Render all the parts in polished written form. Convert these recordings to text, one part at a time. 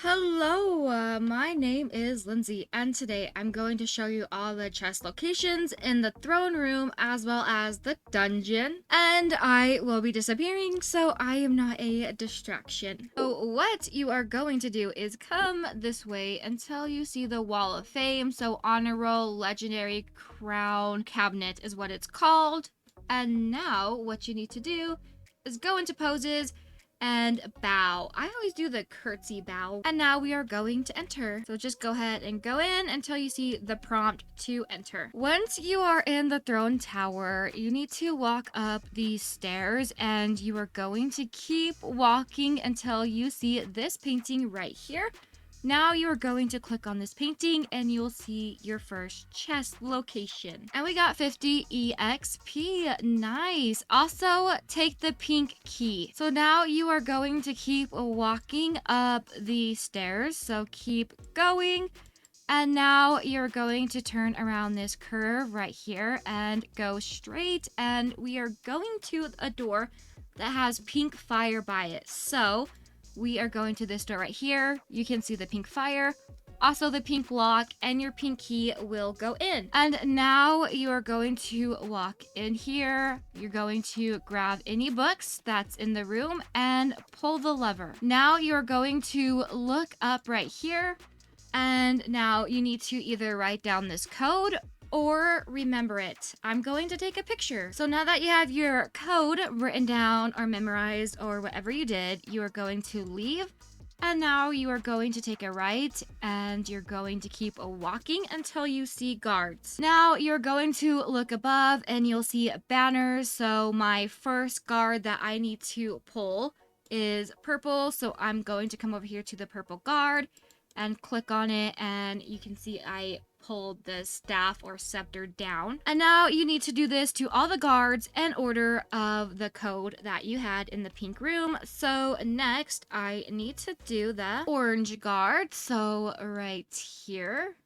Hello, my name is Lindsay, and today I'm going to show you all the chest locations in the throne room as well as the dungeon. And I will be disappearing, so I am not a distraction. So what you are going to do is come this way until you see the Wall of Fame. So Honor Roll, Legendary, Crown, Cabinet is what it's called. And now what you need to do is go into poses and bow. I always do the curtsy bow. And now we are going to enter. So just go ahead and go in until you see the prompt to enter. Once you are in the throne tower, you need to walk up these stairs and you are going to keep walking until you see this painting right here. Now you are going to click on this painting and you'll see your first chest location. And we got 50 EXP. Nice. Also, take the pink key. So now you are going to keep walking up the stairs. So keep going. And now you're going to turn around this curve right here and go straight. And we are going to a door that has pink fire by it. So we are going to this door right here. You can see the pink fire, also the pink lock, and your pink key will go in. And now you are going to walk in here. You're going to grab any books that's in the room and pull the lever. Now you're going to look up right here. And now you need to either write down this code or remember it. I'm going to take a picture. So now that you have your code written down or memorized or whatever you did, you are going to leave. And now you are going to take a right and you're going to keep walking until you see guards. Now you're going to look above and you'll see banners. So my first guard that I need to pull is purple. So I'm going to come over here to the purple guard and click on it, and you can see I pulled the staff or scepter down. And now you need to do this to all the guards in order of the code that you had in the pink room. So next I need to do the orange guard, so right here.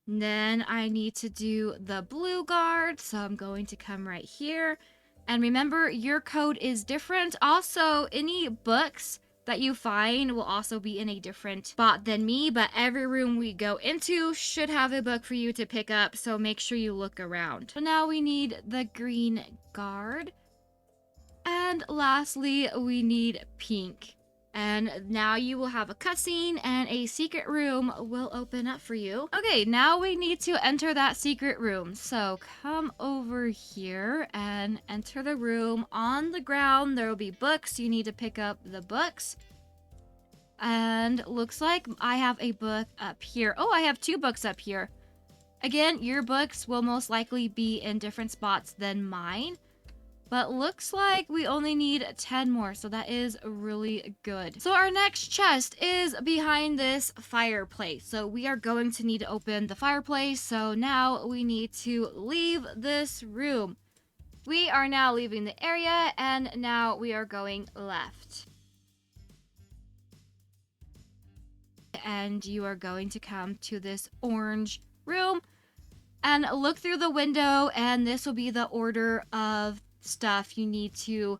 Then I need to do the blue guard, so I'm going to come right here. And remember, your code is different. Also, any books that you find will also be in a different spot than me, but every room we go into should have a book for you to pick up, so make sure you look around. So now we need the green guard. And lastly, we need pink. And now you will have a cutscene and a secret room will open up for you. Okay, now we need to enter that secret room. So come over here and enter the room. On the ground, there will be books. You need to pick up the books. And looks like I have a book up here. Oh, I have two books up here. Again, your books will most likely be in different spots than mine. But looks like we only need 10 more, so that is really good. So our next chest is behind this fireplace. So we are going to need to open the fireplace. So now we need to leave this room. We are now leaving the area, and now we are going left. And you are going to come to this orange room and look through the window, and this will be the order of stuff you need to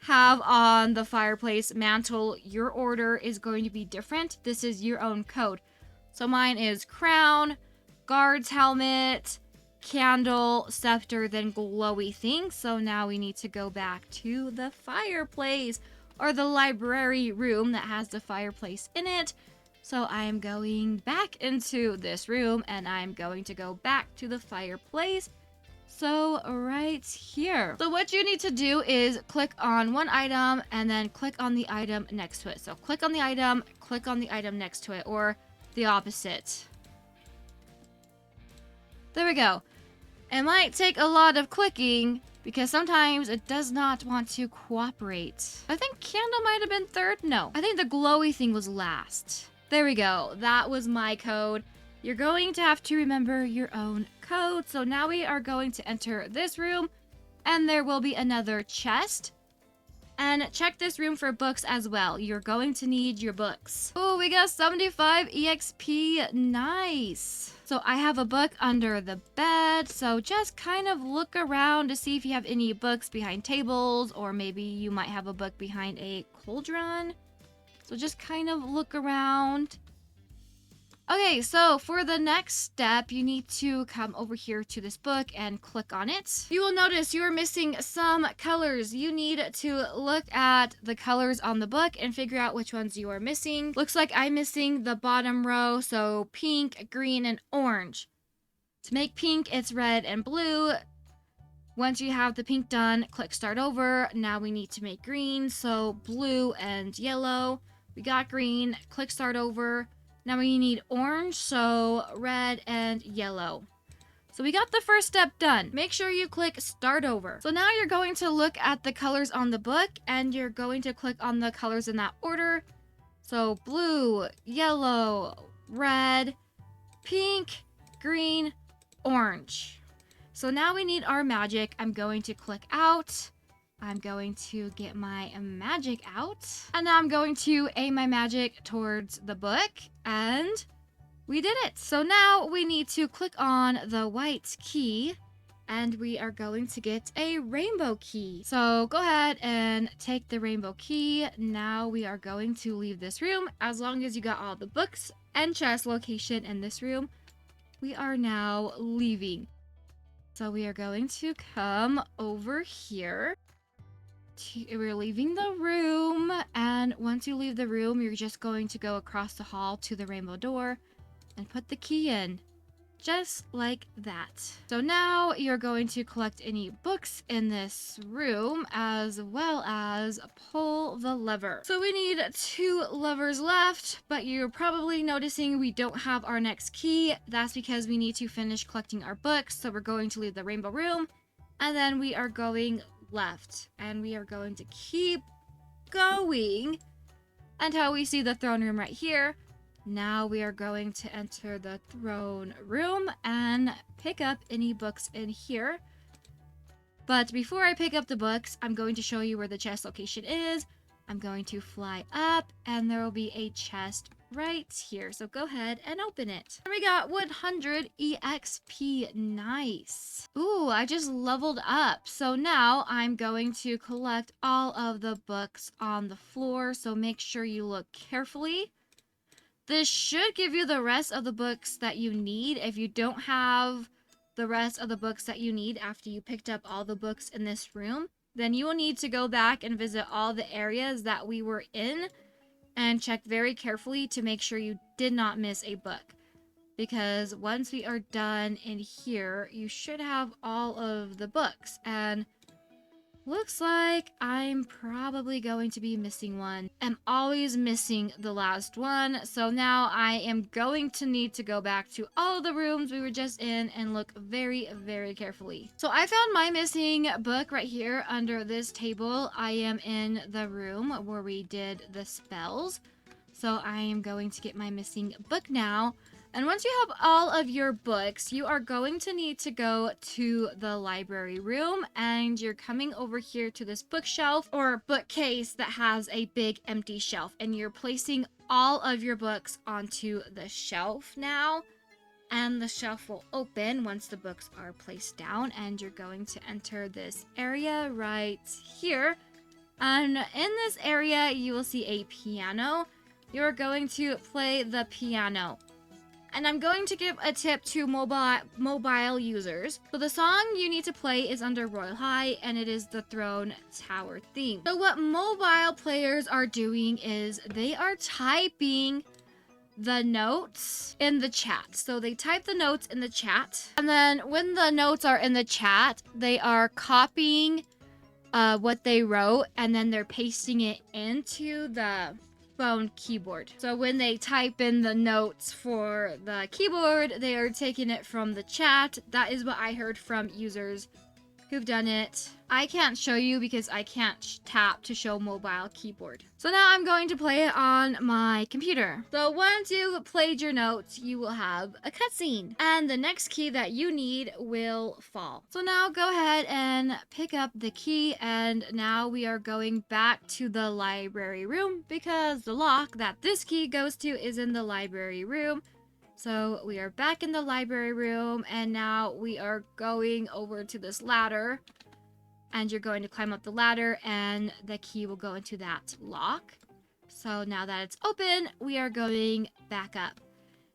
have on the fireplace mantle. Your order is going to be different. This is your own code. So mine is crown, guard's helmet, candle, scepter, then glowy thing. So now we need to go back to the fireplace or the library room that has the fireplace in it. So I'm going back into this room and I'm going to go back to the fireplace. So right here. So what you need to do is click on one item and then click on the item next to it. So click on the item next to it, or the opposite. There we go. It might take a lot of clicking because sometimes it does not want to cooperate. I think candle might have been third. No, I think the glowy thing was last. There we go. That was my code. You're going to have to remember your own code. So now we are going to enter this room and there will be another chest. And check this room for books as well. You're going to need your books. Oh, we got 75 EXP. Nice. So I have a book under the bed. So just kind of look around to see if you have any books behind tables, or maybe you might have a book behind a cauldron. So just kind of look around. Okay, so for the next step, you need to come over here to this book and click on it. You will notice you are missing some colors. You need to look at the colors on the book and figure out which ones you are missing. Looks like I'm missing the bottom row, so pink, green, and orange. To make pink, it's red and blue. Once you have the pink done, click start over. Now we need to make green, so blue and yellow. We got green, click start over. Now we need orange, so red and yellow. So we got the first step done. Make sure you click start over. So now you're going to look at the colors on the book and you're going to click on the colors in that order. So blue, yellow, red, pink, green, orange. So now we need our magic. I'm going to click out. I'm going to get my magic out. And now I'm going to aim my magic towards the book. And we did it. So now we need to click on the white key. And we are going to get a rainbow key. So go ahead and take the rainbow key. Now we are going to leave this room. As long as you got all the books and chest location in this room, we are now leaving. So we are going to come over here. We're leaving the room, and once you leave the room, you're just going to go across the hall to the rainbow door and put the key in, just like that. So now you're going to collect any books in this room, as well as pull the lever. So we need 2 levers left, but you're probably noticing we don't have our next key. That's because we need to finish collecting our books. So we're going to leave the rainbow room, and then we are going left, and we are going to keep going until we see the throne room right here. Now we are going to enter the throne room and pick up any books in here. But before I pick up the books, I'm going to show you where the chest location is. I'm going to fly up, and there will be a chest right here. So go ahead and open it. And we got 100 EXP. Nice. Ooh, I just leveled up. So now I'm going to collect all of the books on the floor. So make sure you look carefully. This should give you the rest of the books that you need. If you don't have the rest of the books that you need after you picked up all the books in this room, then you will need to go back and visit all the areas that we were in and check very carefully to make sure you did not miss a book. Because once we are done in here, you should have all of the books. And looks like I'm probably going to be missing one. I'm always missing the last one. So now I am going to need to go back to all the rooms we were just in and look very, very carefully. So I found my missing book right here under this table. I am in the room where we did the spells. So I am going to get my missing book now. And once you have all of your books, you are going to need to go to the library room, and you're coming over here to this bookshelf or bookcase that has a big empty shelf, and you're placing all of your books onto the shelf now. And the shelf will open once the books are placed down, and you're going to enter this area right here. And in this area, you will see a piano. You're going to play the piano. And I'm going to give a tip to mobile users. So the song you need to play is under Royale High, and it is the Throne Tower theme. So what mobile players are doing is they are typing the notes in the chat. So they type the notes in the chat, and then when the notes are in the chat, they are copying what they wrote, and then they're pasting it into the phone keyboard. So when they type in the notes for the keyboard, they are taking it from the chat. That is what I heard from users who've done it. I can't show you because I can't tap to show mobile keyboard. So now I'm going to play it on my computer. So once you've played your notes, you will have a cutscene, and the next key that you need will fall. So now go ahead and pick up the key, and now we are going back to the library room because the lock that this key goes to is in the library room. So we are back in the library room, and now we are going over to this ladder, and you're going to climb up the ladder, and the key will go into that lock. So now that it's open, we are going back up.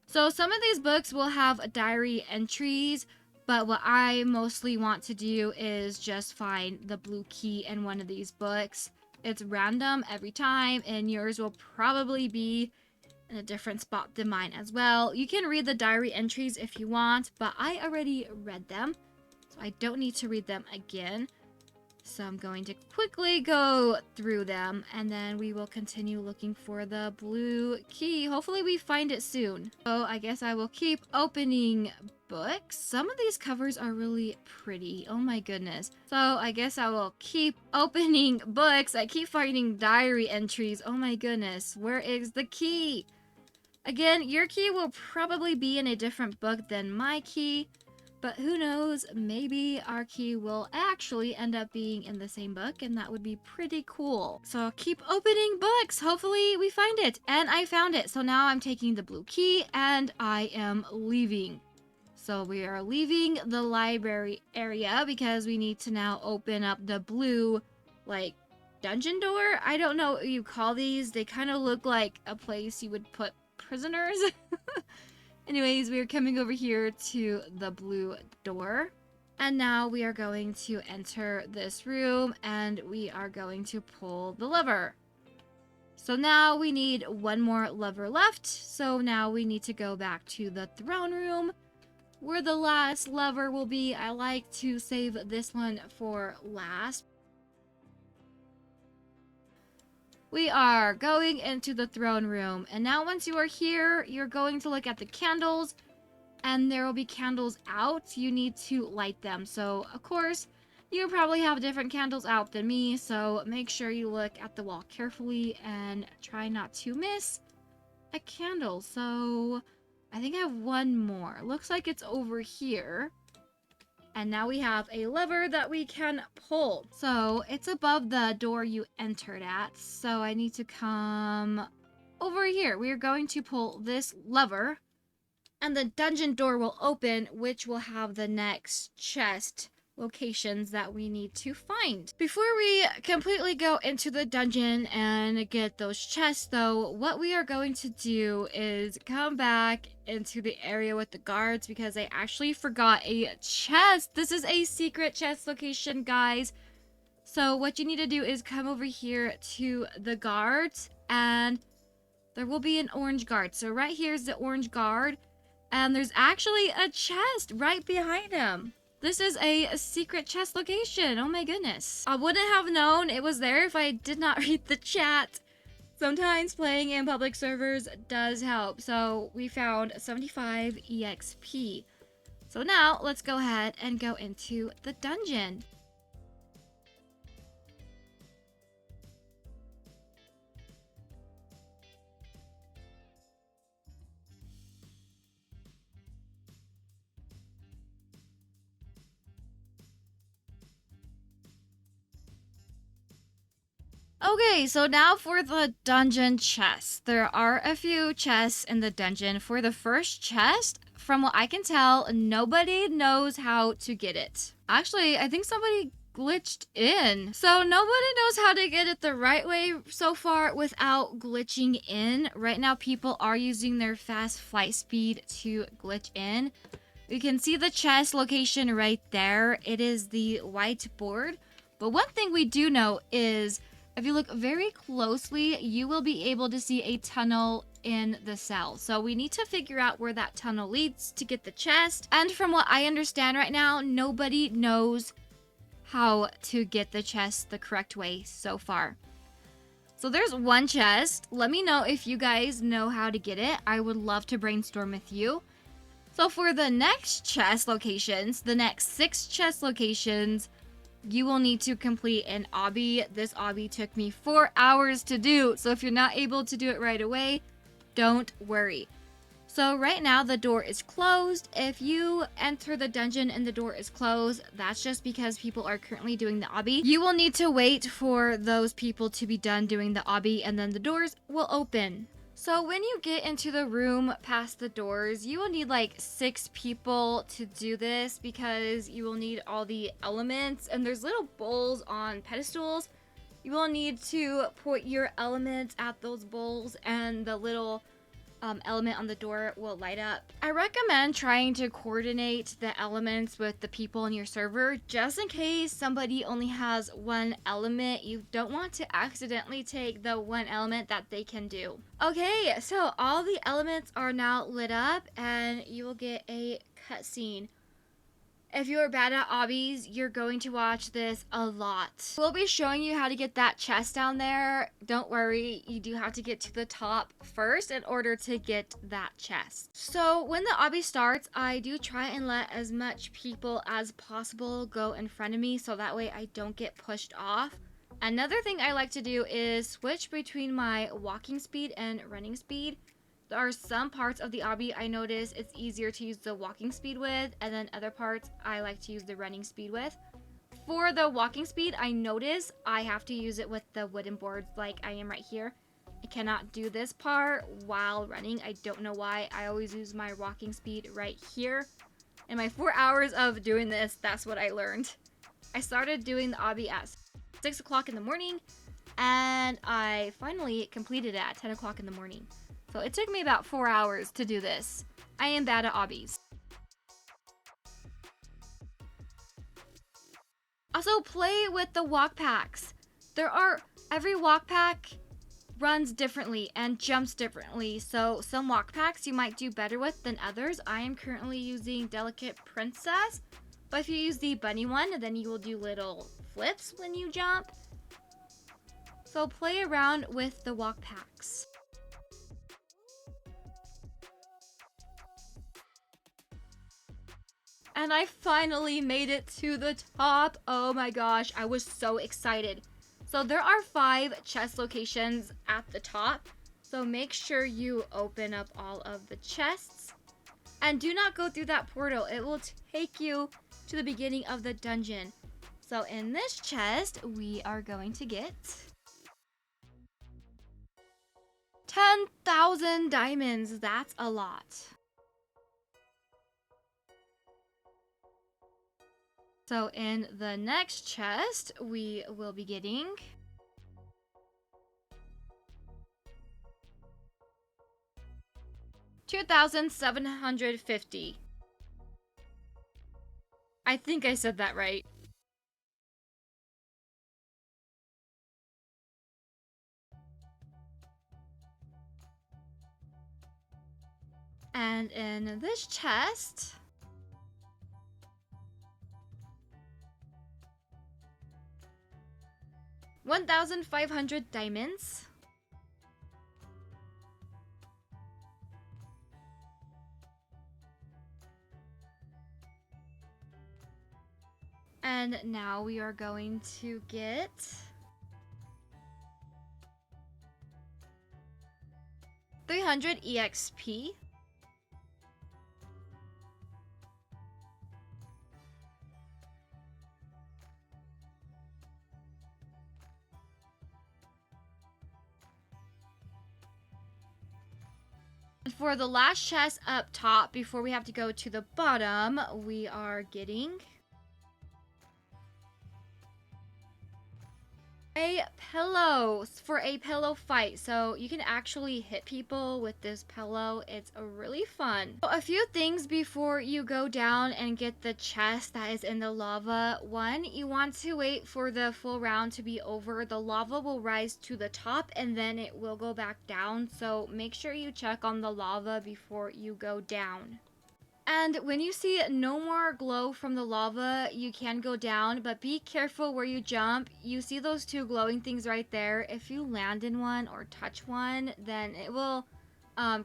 So some of these books will have diary entries, but what I mostly want to do is just find the blue key in one of these books. It's random every time, and yours will probably be in a different spot than mine as well. You can read the diary entries if you want, but I already read them, so I don't need to read them again. So I'm going to quickly go through them, and then we will continue looking for the blue key. Hopefully we find it soon. So I guess I will keep opening books. Some of these covers are really pretty. Oh my goodness. So I guess I will keep opening books. I keep finding diary entries. Oh my goodness. Where is the key? Again, your key will probably be in a different book than my key. But who knows, maybe our key will actually end up being in the same book, and that would be pretty cool. So keep opening books. Hopefully we find it. And I found it. So now I'm taking the blue key and I am leaving. So we are leaving the library area because we need to now open up the blue, like, dungeon door. I don't know what you call these. They kind of look like a place you would put prisoners. Anyways, we are coming over here to the blue door. And now we are going to enter this room and we are going to pull the lever. So now we need one more lever left. So now we need to go back to the throne room where the last lever will be. I like to save this one for last. We are going into the throne room, and now once you are here, you're going to look at the candles, and there will be candles out. You need to light them. So, of course, you probably have different candles out than me, so make sure you look at the wall carefully and try not to miss a candle. So, I think I have one more. Looks like it's over here. And now we have a lever that we can pull. So it's above the door you entered at. So I need to come over here. We are going to pull this lever and the dungeon door will open, which will have the next chest locations that we need to find. Before we completely go into the dungeon and get those chests though, what we are going to do is come back into the area with the guards because I actually forgot a chest. This is a secret chest location, guys. So what you need to do is come over here to the guards and there will be an orange guard. So right here is the orange guard and there's actually a chest right behind him. This is a secret chest location. Oh my goodness. I wouldn't have known it was there if I did not read the chat. Sometimes playing in public servers does help. So we found 75 EXP. So now let's go ahead and go into the dungeon. Okay, so now for the dungeon chest. There are a few chests in the dungeon. For the first chest, from what I can tell, nobody knows how to get it. Actually, I think somebody glitched in. So nobody knows how to get it the right way so far without glitching in. Right now, people are using their fast flight speed to glitch in. You can see the chest location right there. It is the white board. But one thing we do know is if you look very closely, you will be able to see a tunnel in the cell. So we need to figure out where that tunnel leads to get the chest. And from what I understand right now, nobody knows how to get the chest the correct way so far. So there's one chest. Let me know if you guys know how to get it. I would love to brainstorm with you. So for the next chest locations, the next 6 chest locations, you will need to complete an obby. This obby took me 4 hours to do. So if you're not able to do it right away, don't worry. So right now the door is closed. If you enter the dungeon and the door is closed, that's just because people are currently doing the obby. You will need to wait for those people to be done doing the obby and then the doors will open. So when you get into the room past the doors, you will need like 6 people to do this because you will need all the elements and there's little bowls on pedestals You will need to put your elements at those bowls, and the little element on the door will light up. I recommend trying to coordinate the elements with the people in your server, just in case somebody only has one element. You don't want to accidentally take the one element that they can do. Okay, so all the elements are now lit up, and you will get a cutscene. If you're bad at obbies, you're going to watch this a lot. We'll be showing you how to get that chest down there. Don't worry, you do have to get to the top first in order to get that chest. So when the obby starts, I do try and let as much people as possible go in front of me, so that way I don't get pushed off. Another thing I like to do is switch between my walking speed and running speed. There are some parts of the obby I notice it's easier to use the walking speed with, and then other parts I like to use the running speed with. For the walking speed, I notice I have to use it with the wooden boards like I am right here. I cannot do this part while running. I don't know why. I always use my walking speed right here. In my 4 hours of doing this, that's what I learned. I started doing the obby at 6 o'clock in the morning, and I finally completed it at 10 o'clock in the morning. So it took me about 4 hours to do this. I am bad at obbies. Also, play with the walk packs. Every walk pack runs differently and jumps differently. So some walk packs you might do better with than others. I am currently using Delicate Princess. But if you use the bunny one, then you will do little flips when you jump. So play around with the walk packs. And I finally made it to the top. Oh my gosh, I was so excited. So there are 5 chest locations at the top. So make sure you open up all of the chests. And do not go through that portal. It will take you to the beginning of the dungeon. So in this chest, we are going to get 10,000 diamonds. That's a lot. So in the next chest, we will be getting 2,750. I think I said that right. And in this chest, 1,500 diamonds. And now we are going to get 300 EXP. And for the last chest up top, before we have to go to the bottom, we are getting a pillow for a pillow fight. So you can actually hit people with this pillow. It's really fun. So a few things before you go down and get the chest that is in the lava. One, you want to wait for the full round to be over. The lava will rise to the top and then it will go back down. So make sure you check on the lava before you go down. And when you see no more glow from the lava, you can go down, but be careful where you jump. You see those 2 glowing things right there. If you land in one or touch one, then it will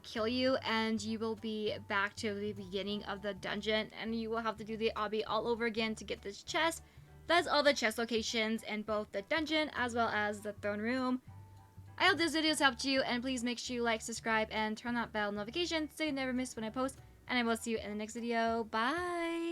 kill you, and you will be back to the beginning of the dungeon, and you will have to do the obby all over again to get this chest. That's all the chest locations in both the dungeon as well as the throne room. I hope this video has helped you, and please make sure you like, subscribe, and turn on that bell notification so you never miss when I post. And I will see you in the next video. Bye!